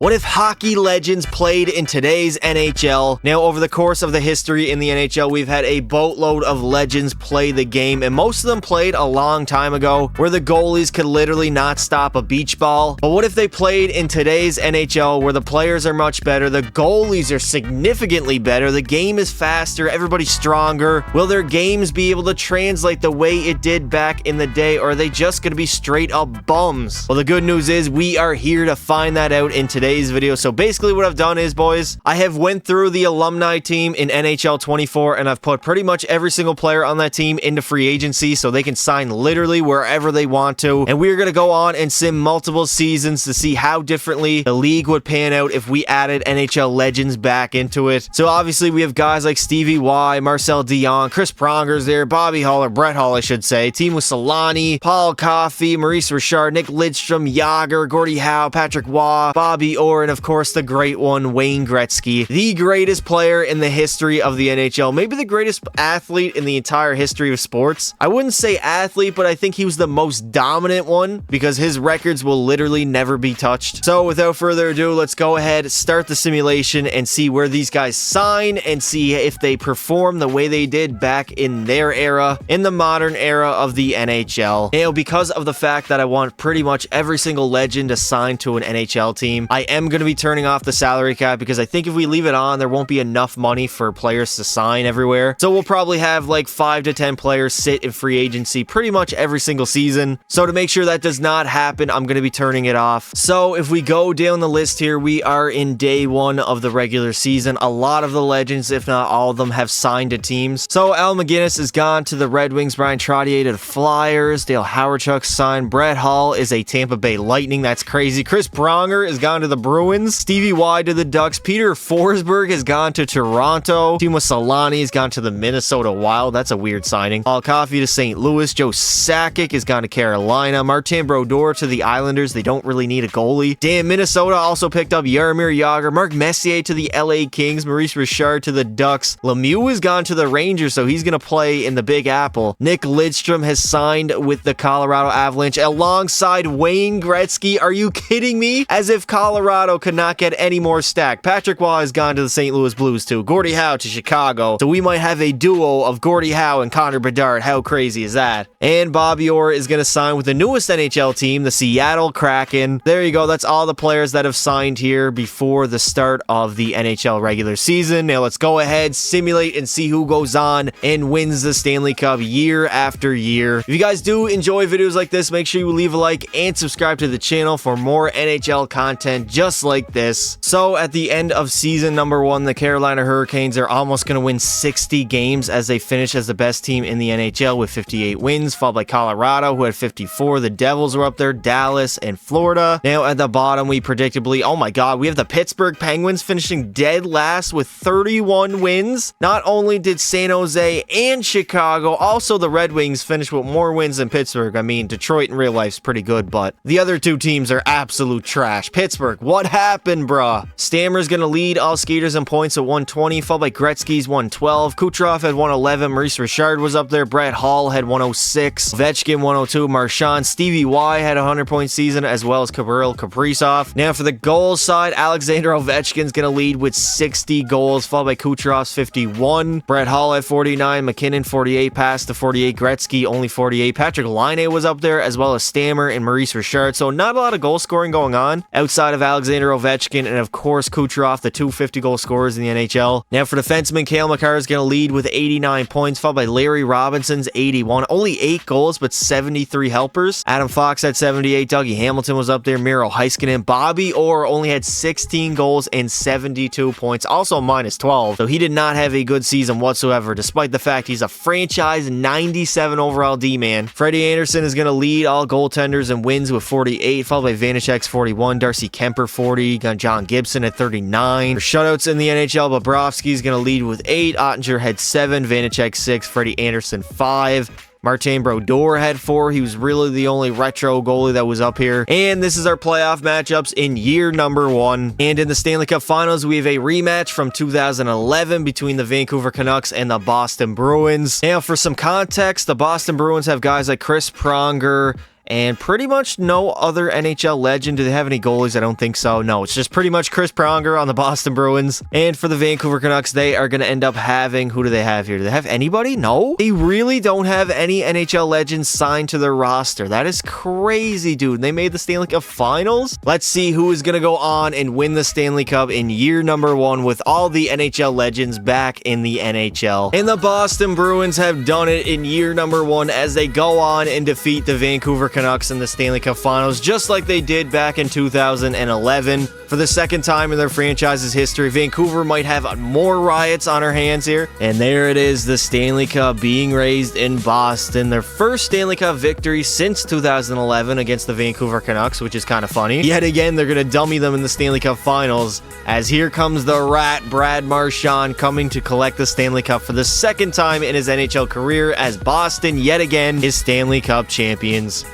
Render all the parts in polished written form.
What if hockey legends played in today's NHL? Now, over the course of the history in the NHL, we've had a boatload of legends play the game, and most of them played a long time ago, where the goalies could literally not stop a beach ball. But what if they played in today's NHL, where the players are much better, the goalies are significantly better, the game is faster, everybody's stronger? Will their games be able to translate the way it did back in the day, or are they just going to be straight up bums? Well, the good news is we are here to find that out in today's video. So basically what I've done is, boys, I have went through the alumni team in NHL 24 and I've put pretty much every single player on that team into free agency so they can sign literally wherever they want to. And we're going to go on and sim multiple seasons to see how differently the league would pan out if we added NHL legends back into it. So obviously we have guys like Stevie Y, Marcel Dion, Chris Pronger's there, Bobby Hull, or Brett Hull, I should say, Teemu Selanne, Paul Coffey, Maurice Richard, Nick Lidstrom, Yager, Gordie Howe, Patrick Waugh, Bobby Orr, and of course the great one, Wayne Gretzky, the greatest player in the history of the NHL, maybe the greatest athlete in the entire history of sports. I wouldn't say athlete, but I think he was the most dominant one because his records will literally never be touched. So without further ado, let's go ahead, start the simulation, and see where these guys sign and see if they perform the way they did back in their era, in the modern era of the NHL. Now, because of the fact that I want pretty much every single legend to sign to an NHL team, I am going to be turning off the salary cap because I think if we leave it on, there won't be enough money for players to sign everywhere. So we'll probably have like 5 to 10 players sit in free agency pretty much every single season. So to make sure that does not happen, I'm going to be turning it off. So if we go down the list here, we are in day 1 of the regular season. A lot of the legends, if not all of them, have signed to teams. So Al McGinnis is gone to the Red Wings, Brian Trottier to the Flyers, Dale Hawerchuk signed, Brett Hull is a Tampa Bay Lightning, that's crazy. Chris Pronger is gone to the Bruins, Stevie Y to the Ducks, Peter Forsberg has gone to Toronto, Teemu Selanne has gone to the Minnesota Wild, that's a weird signing, Paul Coffey to St. Louis, Joe Sakic has gone to Carolina, Martin Brodeur to the Islanders, they don't really need a goalie. Damn, Minnesota also picked up Jaromir Jagr, Mark Messier to the LA Kings, Maurice Richard to the Ducks, Lemieux has gone to the Rangers, so he's going to play in the Big Apple. Nick Lidstrom has signed with the Colorado Avalanche alongside Wayne Gretzky. Are you kidding me? As if Colorado could not get any more stacked. Patrick Waugh has gone to the St. Louis Blues too. Gordie Howe to Chicago. So we might have a duo of Gordie Howe and Connor Bedard. How crazy is that? And Bobby Orr is going to sign with the newest NHL team, the Seattle Kraken. There you go. That's all the players that have signed here before the start of the NHL regular season. Now let's go ahead, simulate, and see who goes on and wins the Stanley Cup year after year. If you guys do enjoy videos like this, make sure you leave a like and subscribe to the channel for more NHL content just like this. So at the end of season number 1, the Carolina Hurricanes are almost going to win 60 games as they finish as the best team in the NHL with 58 wins, followed by Colorado, who had 54. The Devils were up there, Dallas, and Florida. Now at the bottom, we predictably, oh my god, we have the Pittsburgh Penguins finishing dead last with 31 wins. Not only did San Jose and Chicago, also the Red Wings finish with more wins than Pittsburgh. I mean, Detroit in real life is pretty good, but the other two teams are absolute trash. Pittsburgh, what happened, bruh? Stammer's gonna lead all skaters in points at 120, followed by Gretzky's 112. Kucherov had 111. Maurice Richard was up there. Brett Hull had 106. Ovechkin 102. Marchand. Stevie Y had a 100-point season, as well as Kirill Kaprizov. Now for the goals side, Alexander Ovechkin's gonna lead with 60 goals, followed by Kucherov's 51. Brett Hull at 49. McKinnon 48. Passed to 48. Gretzky only 48. Patrick Laine was up there, as well as Stammer and Maurice Richard. So not a lot of goal scoring going on outside of Alexander Ovechkin and of course Kucherov, the 250 goal scorers in the NHL. Now for defenseman, Cale Makar is going to lead with 89 points, followed by Larry Robinson's 81. Only 8 goals, but 73 helpers. Adam Fox had 78. Dougie Hamilton was up there. Miro Heiskanen. Bobby Orr only had 16 goals and 72 points, also minus 12. So he did not have a good season whatsoever, despite the fact he's a franchise 97 overall D-man. Freddie Anderson is going to lead all goaltenders and wins with 48, followed by Vanecek's 41, Darcy Kemper 40, got John Gibson at 39. For shutouts in the NHL, Bobrovsky's going to lead with 8, Ottinger had 7, Vanecek 6, Freddie Anderson 5. Martin Brodeur had 4. He was really the only retro goalie that was up here. And this is our playoff matchups in year number 1. And in the Stanley Cup Finals, we have a rematch from 2011 between the Vancouver Canucks and the Boston Bruins. Now, for some context, the Boston Bruins have guys like Chris Pronger and pretty much no other NHL legend. Do they have any goalies? I don't think so. No, it's just pretty much Chris Pronger on the Boston Bruins. And for the Vancouver Canucks, they are going to end up having, who do they have here? Do they have anybody? No, they really don't have any NHL legends signed to their roster. That is crazy, dude. They made the Stanley Cup Finals. Let's see who is going to go on and win the Stanley Cup in year number 1 with all the NHL legends back in the NHL. And the Boston Bruins have done it in year number 1 as they go on and defeat the Vancouver Canucks in the Stanley Cup Finals, just like they did back in 2011. For the second time in their franchise's history, Vancouver might have more riots on our hands here. And there it is, the Stanley Cup being raised in Boston. Their first Stanley Cup victory since 2011 against the Vancouver Canucks, which is kind of funny. Yet again, they're going to dummy them in the Stanley Cup Finals, as here comes the Rat, Brad Marchand, coming to collect the Stanley Cup for the second time in his NHL career, as Boston yet again is Stanley Cup champions.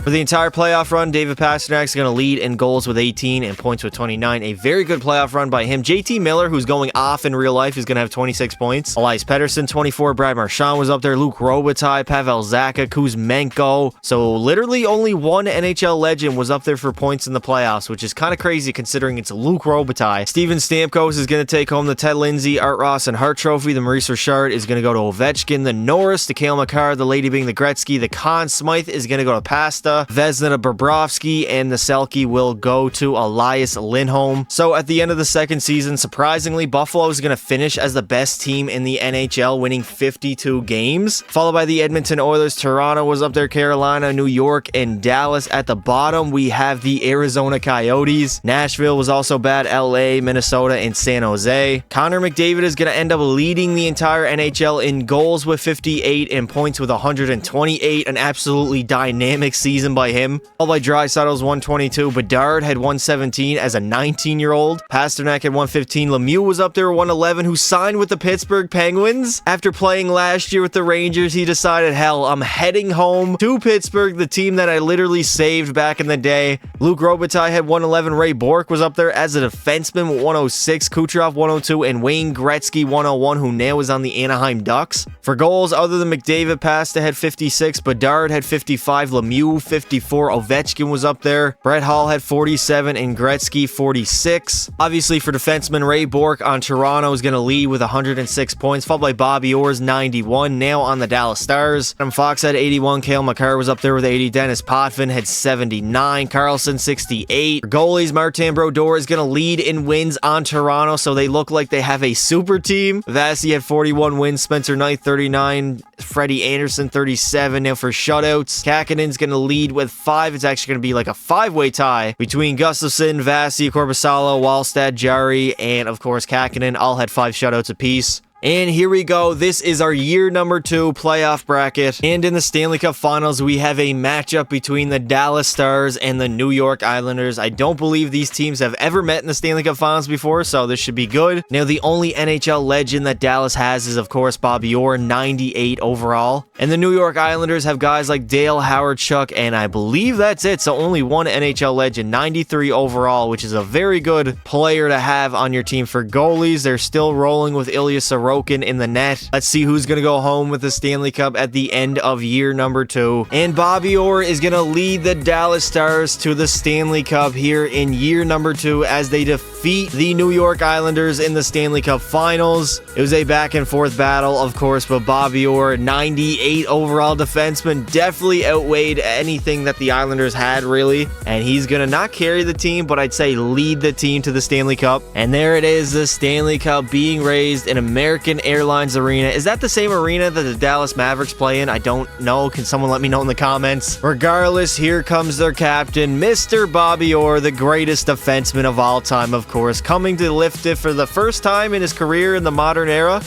For the entire playoff run, David Pastrnak is going to lead in goals with 18 and points with 29. A very good playoff run by him. JT Miller, who's going off in real life, is going to have 26 points. Elias Pettersson, 24. Brad Marchand was up there. Luke Robitaille, Pavel Zacha, Kuzmenko. So literally only one NHL legend was up there for points in the playoffs, which is kind of crazy considering it's Luke Robitaille. Steven Stamkos is going to take home the Ted Lindsay, Art Ross, and Hart Trophy. The Maurice Richard is going to go to Ovechkin. The Norris, the Cale Makar, the Lady being the Gretzky. The Conn Smythe is going to go to Pasta. Vezina to Bobrovsky, and the Selke will go to Elias Lindholm. So at the end of the second season, surprisingly, Buffalo is going to finish as the best team in the NHL, winning 52 games, followed by the Edmonton Oilers. Toronto was up there, Carolina, New York, and Dallas. At the bottom, we have the Arizona Coyotes. Nashville was also bad, LA, Minnesota, and San Jose. Connor McDavid is going to end up leading the entire NHL in goals with 58 and points with 128. An absolutely dynamic season by him. All by Draisaitl's 122. Bedard had 117 as a 19-year-old. Pastrnak had 115. Lemieux was up there 111, who signed with the Pittsburgh Penguins. After playing last year with the Rangers, he decided, hell, I'm heading home to Pittsburgh, the team that I literally saved back in the day. Luke Robitaille had 111. Ray Bourque was up there as a defenseman with 106. Kucherov 102, and Wayne Gretzky 101, who now is on the Anaheim Ducks. For goals, other than McDavid, Pasta had 56. Bedard had 55. Lemieux 54. Ovechkin was up there. Brett Hull had 47 and Gretzky 46. Obviously for defenseman, Ray Bourque on Toronto is going to lead with 106 points, followed by Bobby Orr's 91. Now on the Dallas Stars, Adam Fox had 81. Cale Makar was up there with 80. Dennis Potvin had 79. Carlson 68. For goalies, Martin Brodeur is going to lead in wins on Toronto, so they look like they have a super team. Vasi had 41 wins. Spencer Knight 39. Freddie Anderson 37. Now for shutouts, Kakanen's going to lead with 5. It's actually going to be like a 5-way tie between Gustafsson, Vasi, Korpisalo, Wallstad, Jari, and of course Kakinen. All had 5 shutouts apiece. And here we go. This is our year number 2 playoff bracket. And in the Stanley Cup Finals, we have a matchup between the Dallas Stars and the New York Islanders. I don't believe these teams have ever met in the Stanley Cup Finals before, so this should be good. Now, the only NHL legend that Dallas has is, of course, Bobby Orr, 98 overall. And the New York Islanders have guys like Dale Howard-Chuck, and I believe that's it. So only one NHL legend, 93 overall, which is a very good player to have on your team. For goalies, they're still rolling with Ilya Sorokin in the net. Let's see who's going to go home with the Stanley Cup at the end of year number 2. And Bobby Orr is going to lead the Dallas Stars to the Stanley Cup here in year number 2 as they defeat the New York Islanders in the Stanley Cup Finals. It was a back and forth battle, of course, but Bobby Orr, 98 overall defenseman, definitely outweighed anything that the Islanders had, really. And he's going to not carry the team, but I'd say lead the team to the Stanley Cup. And there it is, the Stanley Cup being raised in American Airlines Arena. Is that the same arena that the Dallas Mavericks play in? I don't know. Can someone let me know in the comments? Regardless, here comes their captain, Mr. Bobby Orr, the greatest defenseman of all time, of course, coming to lift it for the first time in his career in the modern era,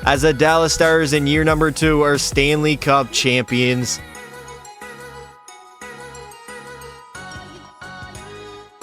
as the Dallas Stars in year number 2 are Stanley Cup champions.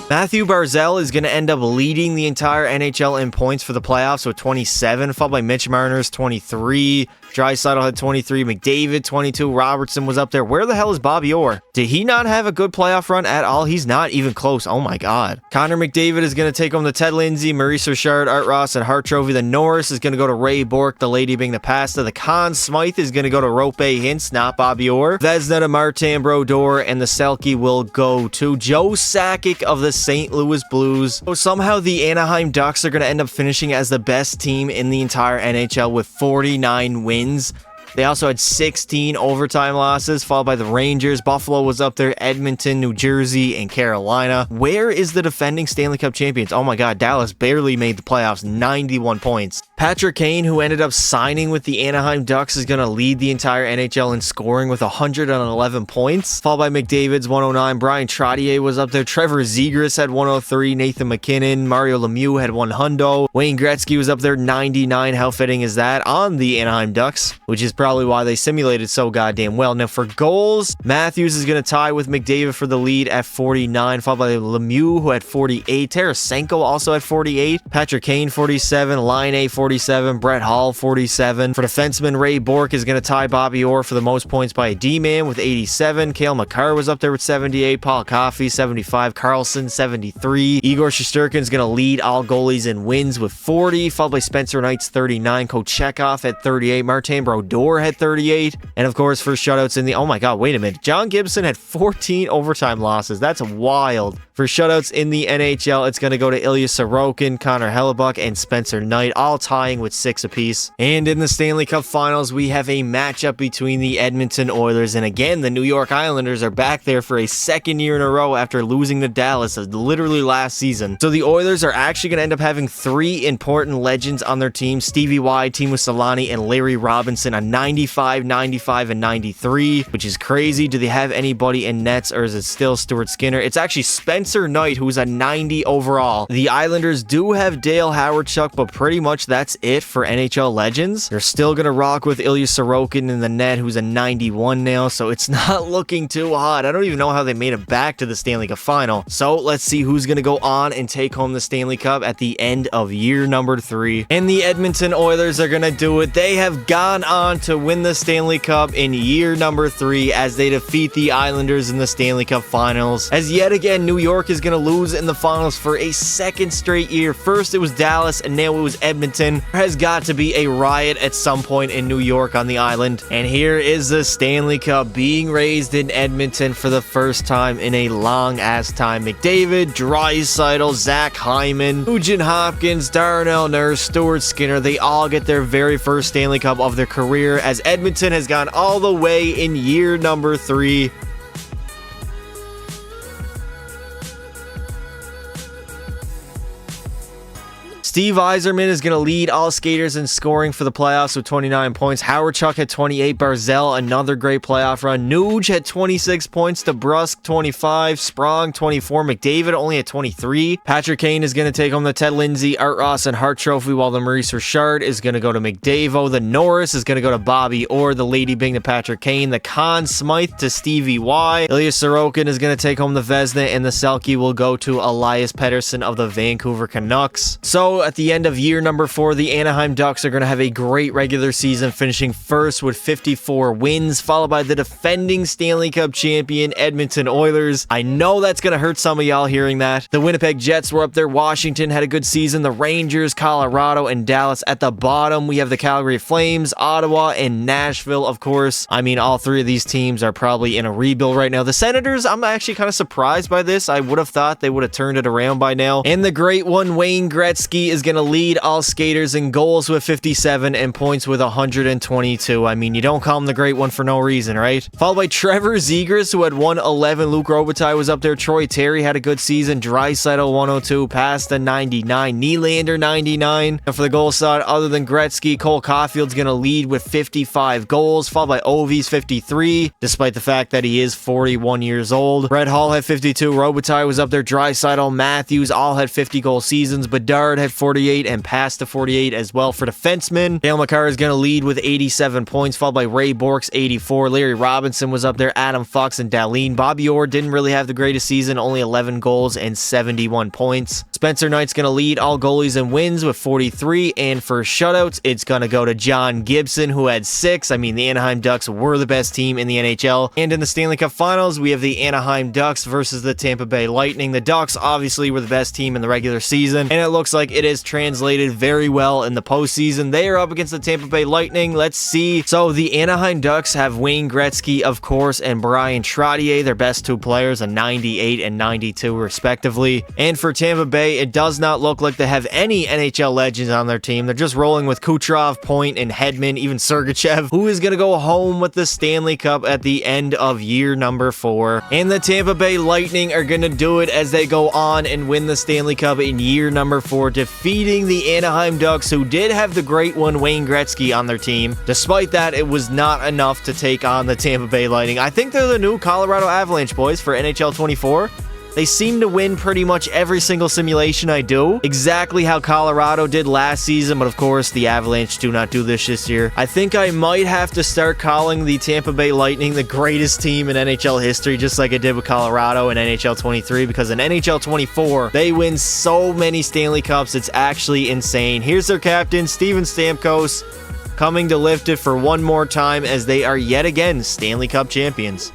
Matthew Barzal is going to end up leading the entire NHL in points for the playoffs with 27, followed by Mitch Marner's 23. Draisaitl had 23. McDavid, 22. Robertson was up there. Where the hell is Bobby Orr? Did he not have a good playoff run at all? He's not even close. Oh my God. Connor McDavid is going to take home the Ted Lindsay, Maurice Richard, Art Ross, and Hart Trophy. The Norris is going to go to Ray Bourque, the Lady Bing the Pasta. The Conn Smythe is going to go to Rope Hintz, not Bobby Orr. Vezina to Martin Brodeur, and the Selke will go to Joe Sakic of the St. Louis Blues. So somehow the Anaheim Ducks are going to end up finishing as the best team in the entire NHL with 49 wins. They also had 16 overtime losses, followed by the Rangers. Buffalo was up there, Edmonton, New Jersey, and Carolina. Where is the defending Stanley Cup champions? Oh my God, Dallas barely made the playoffs, 91 points. Patrick Kane, who ended up signing with the Anaheim Ducks, is going to lead the entire NHL in scoring with 111 points, followed by McDavid's 109. Brian Trottier was up there. Trevor Zegras had 103. Nathan McKinnon, Mario Lemieux had 100. Wayne Gretzky was up there, 99. How fitting is that on the Anaheim Ducks, which is probably why they simulated so goddamn well. Now for goals, Matthews is going to tie with McDavid for the lead at 49, followed by Lemieux, who had 48. Tarasenko also had 48. Patrick Kane, 47. Line 47. Brett Hall, 47. For defenseman, Ray Bourque is going to tie Bobby Orr for the most points by a D-man with 87. Cale Makar was up there with 78. Paul Coffey, 75. Carlson, 73. Igor Shesterkin is going to lead all goalies in wins with 40, followed by Spencer Knight's 39. Kochetkov at 38. Martin Brodeur had 38. And of course, for shutouts in the... Oh my God, wait a minute. John Gibson had 14 overtime losses. That's wild. For shutouts in the NHL, it's going to go to Ilya Sorokin, Connor Hellebuck, and Spencer Knight, all tying with 6 apiece. And in the Stanley Cup Finals, we have a matchup between the Edmonton Oilers. And again, the New York Islanders are back there for a second year in a row after losing to Dallas literally last season. So the Oilers are actually going to end up having 3 important legends on their team. Stevie Y, Teemu Selanne, and Larry Robinson on 95, 95, and 93, which is crazy. Do they have anybody in nets, or is it still Stuart Skinner? It's actually Spencer Knight, who's a 90 overall. The Islanders do have Dale Hawerchuk, but pretty much that's it for NHL legends. They're still going to rock with Ilya Sorokin in the net, who's a 91 now, so it's not looking too hot. I don't even know how they made it back to the Stanley Cup Final. So let's see who's going to go on and take home the Stanley Cup at the end of year number 3. And the Edmonton Oilers are going to do it. They have gone on to win the Stanley Cup in year number 3 as they defeat the Islanders in the Stanley Cup Finals. As yet again, New York is going to lose in the finals for a second straight year. First it was Dallas, and now it was Edmonton. There has got to be a riot at some point in New York on the island. And here is the Stanley Cup being raised in Edmonton for the first time in a long ass time. McDavid, Draisaitl, Zach Hyman, Nugent Hopkins, Darnell Nurse, Stuart Skinner, they all get their very first Stanley Cup of their career as Edmonton has gone all the way in year number 3. Steve Yzerman is going to lead all skaters in scoring for the playoffs with 29 points. Hawerchuk had 28. Barzell, another great playoff run. Nuge had 26 points. DeBrusk, 25. Sprong, 24. McDavid only had 23. Patrick Kane is going to take home the Ted Lindsay, Art Ross, and Hart Trophy, while the Maurice Richard is going to go to McDavid. The Norris is going to go to Bobby Orr. The Lady Bing to Patrick Kane. The Conn Smythe to Stevie Y. Ilya Sorokin is going to take home the Vezina, and the Selke will go to Elias Pettersson of the Vancouver Canucks. So at the end of year number 4, the Anaheim Ducks are going to have a great regular season, finishing first with 54 wins, followed by the defending Stanley Cup champion Edmonton Oilers. I know that's going to hurt some of y'all hearing that. The Winnipeg Jets were up there. Washington had a good season. The Rangers, Colorado, and Dallas. At the bottom, we have the Calgary Flames, Ottawa, and Nashville, of course. I mean, all 3 of these teams are probably in a rebuild right now. The Senators, I'm actually kind of surprised by this. I would have thought they would have turned it around by now. And the great one, Wayne Gretzky, is going to lead all skaters in goals with 57 and points with 122. I mean, you don't call him the great one for no reason, right? Followed by Trevor Zegras, who had 111. Luke Robitaille was up there. Troy Terry had a good season. Draisaitl, 102. Pasta, 99. Nylander, 99. And for the goal side, other than Gretzky, Cole Caulfield's going to lead with 55 goals, followed by Ovi's 53, despite the fact that he is 41 years old. Brett Hall had 52. Robitaille was up there. Draisaitl, Matthews, all had 50-goal seasons. Bedard had 48 and passed to 48 as well. For defensemen, Cale Makar is going to lead with 87 points, followed by Ray Bourque's 84. Larry Robinson was up there. Adam Fox and Dahlin. Bobby Orr didn't really have the greatest season, only 11 goals and 71 points. Spencer Knight's going to lead all goalies and wins with 43, and for shutouts, it's going to go to John Gibson, who had 6. I mean, the Anaheim Ducks were the best team in the NHL. And in the Stanley Cup Finals, we have the Anaheim Ducks versus the Tampa Bay Lightning. The Ducks obviously were the best team in the regular season, and it looks like it is translated very well in the postseason. They are up against the Tampa Bay Lightning. Let's see. So the Anaheim Ducks have Wayne Gretzky, of course, and Brian Trottier, their best 2 players, a 98 and 92 respectively. And for Tampa Bay, it does not look like they have any NHL legends on their team. They're just rolling with Kucherov, Point, and Hedman, even Sergachev, who is going to go home with the Stanley Cup at the end of year number 4. And the Tampa Bay Lightning are going to do it as they go on and win the Stanley Cup in year number 4, defeating the Anaheim Ducks, who did have the great one Wayne Gretzky on their team. Despite that, it was not enough to take on the Tampa Bay Lightning. I think they're the new Colorado Avalanche, boys, for NHL 24. They seem to win pretty much every single simulation I do, exactly how Colorado did last season, but of course the Avalanche do not do this year. I think I might have to start calling the Tampa Bay Lightning the greatest team in NHL history, just like I did with Colorado in NHL 23, because in NHL 24, they win so many Stanley Cups, it's actually insane. Here's their captain, Steven Stamkos, coming to lift it for one more time as they are yet again Stanley Cup champions.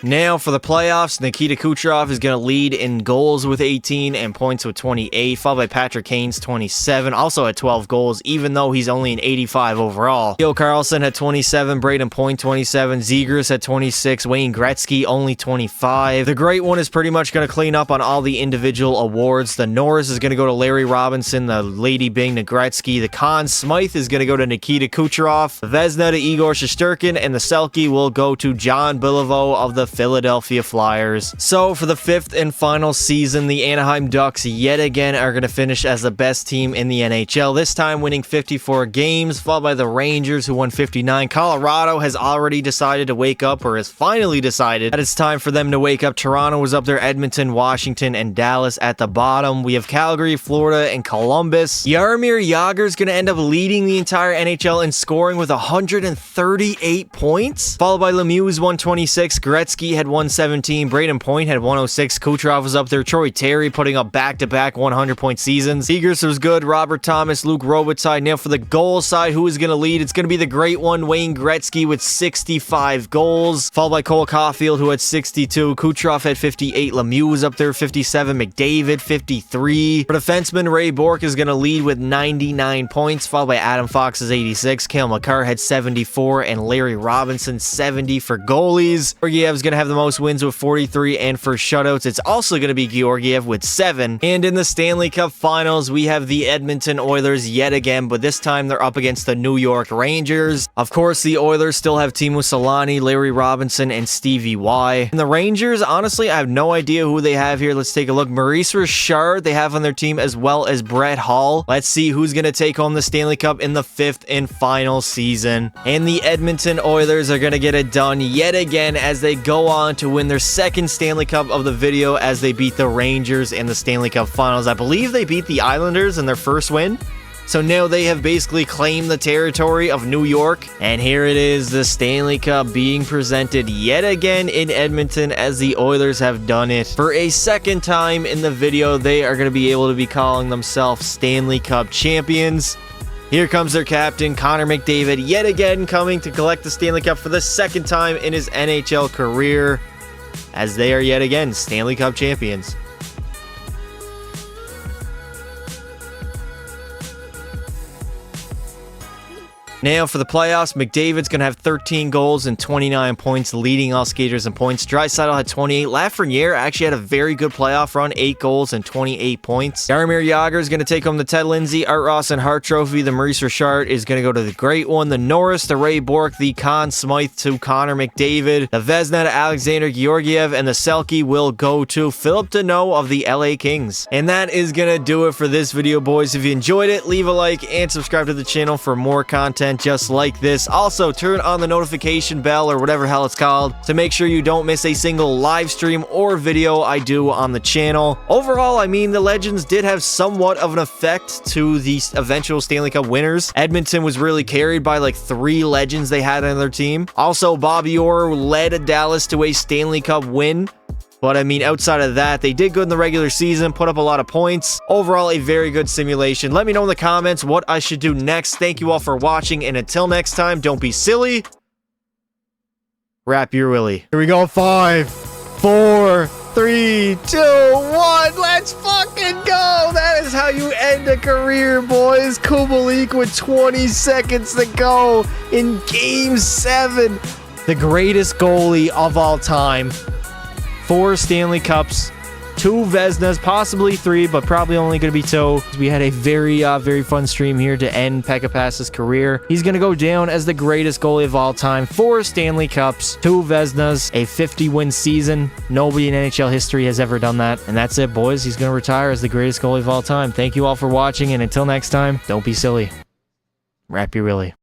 Now for the playoffs, Nikita Kucherov is going to lead in goals with 18 and points with 28, followed by Patrick Kane's 27, also at 12 goals, even though he's only an 85 overall. Theo Carlson had 27, Braden Point 27, Zegras had 26, Wayne Gretzky only 25. The great one is pretty much going to clean up on all the individual awards. The Norris is going to go to Larry Robinson, the Lady Bing to Gretzky, the Conn Smythe is going to go to Nikita Kucherov, the Vezina to Igor Shesterkin, and the Selke will go to John Biliveau of the Philadelphia Flyers. So for the 5th and final season, the Anaheim Ducks yet again are going to finish as the best team in the NHL, this time winning 54 games, followed by the Rangers, who won 59. Colorado has already decided to wake up, or has finally decided that it's time for them to wake up. Toronto was up there, Edmonton, Washington, and Dallas at the bottom. We have Calgary, Florida, and Columbus. Jaromir Jagr is going to end up leading the entire NHL in scoring with 138 points, followed by Lemieux 126, Gretzky had 117, Braden Point had 106, Kucherov was up there, Troy Terry putting up back-to-back 100-point seasons. Zegras was good, Robert Thomas, Luke Robitaille. Now for the goal side, who is going to lead? It's going to be the great one, Wayne Gretzky, with 65 goals, followed by Cole Caulfield, who had 62, Kucherov had 58, Lemieux was up there, 57, McDavid, 53. For defenseman, Ray Bourque is going to lead with 99 points, followed by Adam Fox's 86, Cale Makar had 74, and Larry Robinson 70 for goalies. Georgiev's going to have the most wins with 43, and for shutouts, it's also going to be Georgiev with 7. And in the Stanley Cup Finals, we have the Edmonton Oilers yet again, but this time they're up against the New York Rangers. Of course, the Oilers still have Timo Solani, Larry Robinson, and Stevie Y. And the Rangers, honestly, I have no idea who they have here. Let's take a look. Maurice Richard, they have on their team, as well as Brett Hull. Let's see who's going to take home the Stanley Cup in the 5th and final season. And the Edmonton Oilers are going to get it done yet again as they go on to win their 2nd Stanley Cup of the video, as they beat the Rangers in the Stanley Cup Finals. I believe they beat the Islanders in their first win. So now they have basically claimed the territory of New York. And here it is, the Stanley Cup being presented yet again in Edmonton, as the Oilers have done it for a 2nd time in the video. They are going to be able to be calling themselves Stanley Cup champions. Here comes their captain, Connor McDavid, yet again coming to collect the Stanley Cup for the 2nd time in his NHL career, as they are yet again Stanley Cup champions. Now for the playoffs, McDavid's going to have 13 goals and 29 points, leading all skaters in points. Draisaitl had 28. Lafreniere actually had a very good playoff run, 8 goals and 28 points. Jaromir Jagr is going to take home the Ted Lindsay, Art Ross, and Hart Trophy. The Maurice Richard is going to go to the Great One. The Norris to Ray Bourque, the Conn Smythe to Connor McDavid, the Vezina to Alexander Georgiev, and the Selke will go to Philip Deneau of the LA Kings. And that is going to do it for this video, boys. If you enjoyed it, leave a like and subscribe to the channel for more content. content just like this. Also, turn on the notification bell or whatever the hell it's called to make sure you don't miss a single live stream or video I do on the channel. Overall, I mean, the Legends did have somewhat of an effect to the eventual Stanley Cup winners. Edmonton was really carried by like 3 legends they had on their team. Also, Bobby Orr led Dallas to a Stanley Cup win. But I mean, outside of that, they did good in the regular season, put up a lot of points. Overall, a very good simulation. Let me know in the comments what I should do next. Thank you all for watching, and until next time, don't be silly. Wrap your willy. Here we go. 5, 4, 3, 2, 1. Let's fucking go. That is how you end a career, boys. Kubalik with 20 seconds to go in Game 7. The greatest goalie of all time. 4 Stanley Cups, 2 Vezinas, possibly 3, but probably only going to be 2. We had a very fun stream here to end Pekka Pass's career. He's going to go down as the greatest goalie of all time. 4 Stanley Cups, 2 Vezinas, a 50-win season. Nobody in NHL history has ever done that. And that's it, boys. He's going to retire as the greatest goalie of all time. Thank you all for watching, and until next time, don't be silly. Wrap your willy.